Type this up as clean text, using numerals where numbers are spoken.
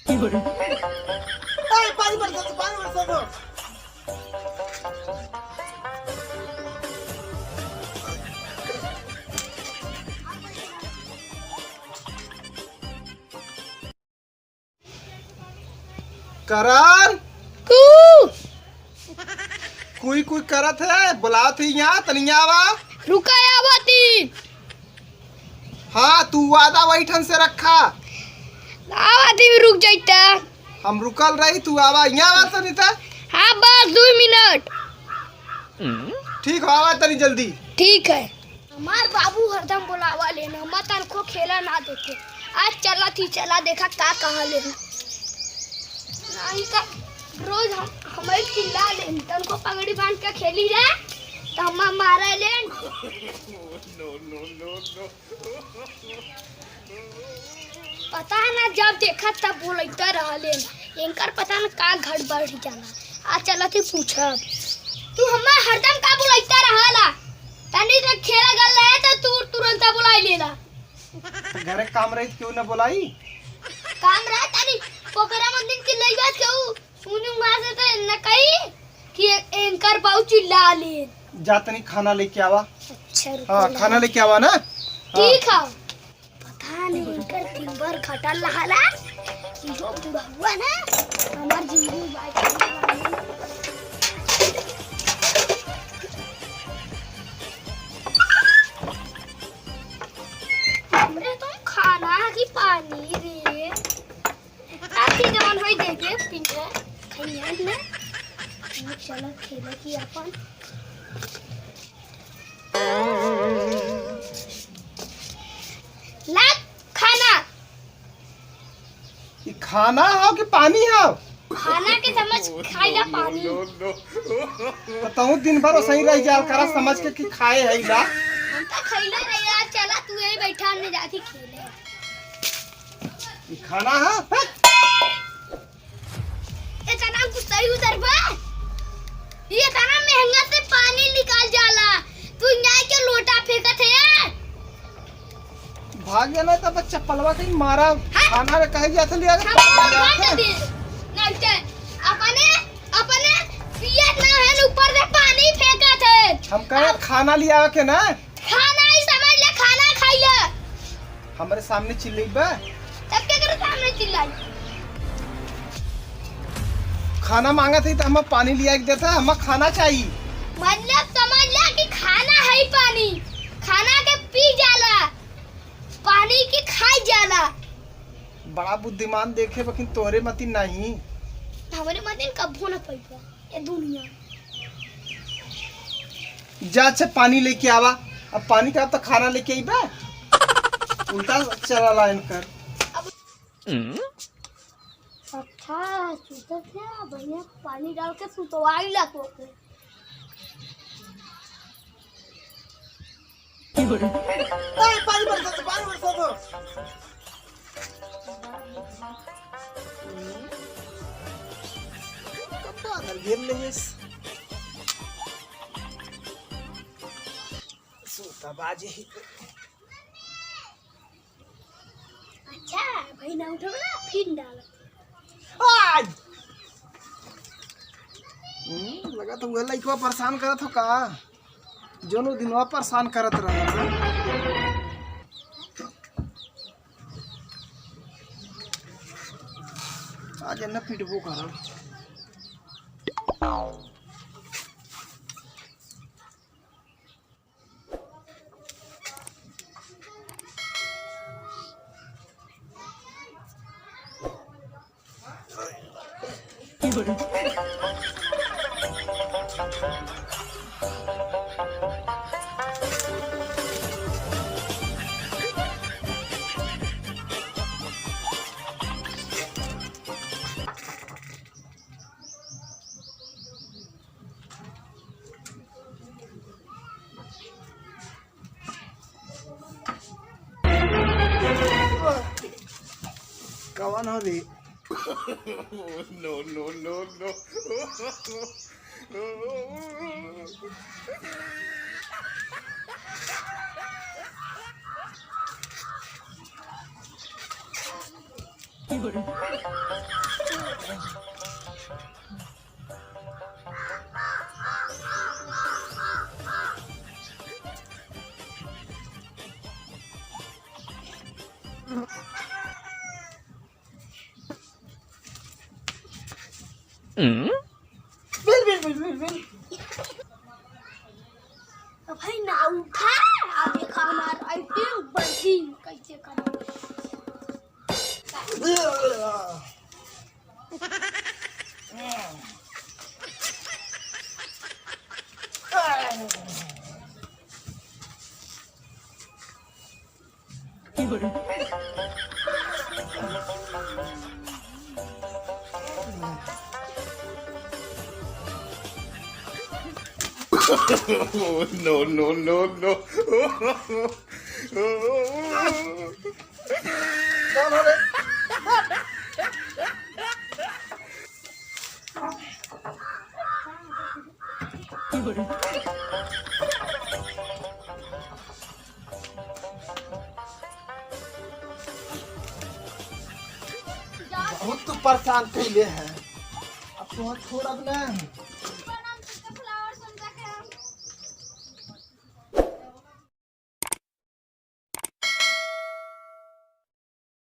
पानी बरसा दो। करार कोई कोई करत है बुला थी यहाँ तनिया आवा। रुका आवाती। हाँ तू वादा वही ठन से रखा। आवाती भी रुक जाइता। हम रुकल रही तू आवा यहाँ आवा तो नहीं था। हाँ बस 2 मिनट। ठीक हो आवा तनी जल्दी। ठीक है। हमार बाबू हरदम बुलावा लेना मत को खेला ना देखे। आज चला थी चला देखा का कहाँ ले नहीं का रोज हमारे चिल्ला ले तन को पगड़ी बांध के खेली रे तो हम मारा ले। पता है ना जब देखा तब बोलता रहा ले इनकर पता ना का घड़ बढ़ जाना। आज चला थी पूछा तू हमार हरदम का बुलाता रहा ला तनी से खेला गल है तो तू तुरंत बुलाई लेला। घरे काम रही क्यों ना बुलाई। काम रहा तनी पोखरा मंदिर की लई बात कहू सुनी वहां से तो न कही कि एंकर बाऊ चिल्ला ले। जा तनी खाना लेके आवा। अच्छा हाँ खाना लेके आवा ना। ठीक है। पता नहीं इनकर 3 बार खटल लहाला जो बुढ़ा हुआ ना हमार जिंदगी बात हमरे तो खाना की पानी रे आखिर जवन होई देखे पिंजरा खैया ना चलो खेले की अपन ला खाना। ये खाना हो कि पानी हो। खाना के समझ खाइला पानी। बताऊं दिन भर सही रह जाल करा समझ के कि खाए है ला। हम तो खैले रे यार चला तू यही बैठा ने जाती खेले। ये खाना है ए तना गुस्साई उधर बा ये तना महंगा से पानी निकाल जाला तू न्याय के लोटा फेंकत है यार। भाग गया ना तब चप्पलवा कहीं मारा। खाना रे कहे जात लिया नहीं अपने अपने पियत ना है ऊपर से पानी फेंकत है। हम कहे खाना लिया के ना खाना ही समझ ले खाना खाई ले। हमारे सामने चिल्लाई बा तब के करे सामने चिल्लाई। खाना मांगा थी तो हम पानी लिया के देता हमें खाना चाहिए। मतलब समझ ले कि खाना है पानी खाना के पी जाला पानी के खाई जाला। बड़ा बुद्धिमान देखे लेकिन तोरे मती नहीं। हमारे मतीन कब्बो ना पैबा ये दुनिया। जा अच्छा पानी लेके आवा। अब पानी का तो खाना लेके आई बा उल्टा चला लाइन कर। अच्छा सुता क्या बढ़िया पानी डाल के सुतवाई ला तो पानी बरसा दो। गिर ले सोता बाजे ही। अच्छा भाई ना उठो ना फिर डाल आज लगा तो वह लइकवा परेशान करत हो का जोनो दिनवा परेशान करत रहा। आज न पिटबो कर। कौन हो रे? No, no, no, no. Bill bill bill bill bill. तो भाई ना उठा। अब देखा हमारा आइटम बढ़ी कैसे करें। No, no, no, no. कौन हो रे? बहुत तो परेशान कैले हैं। अब तो थोड़ा ना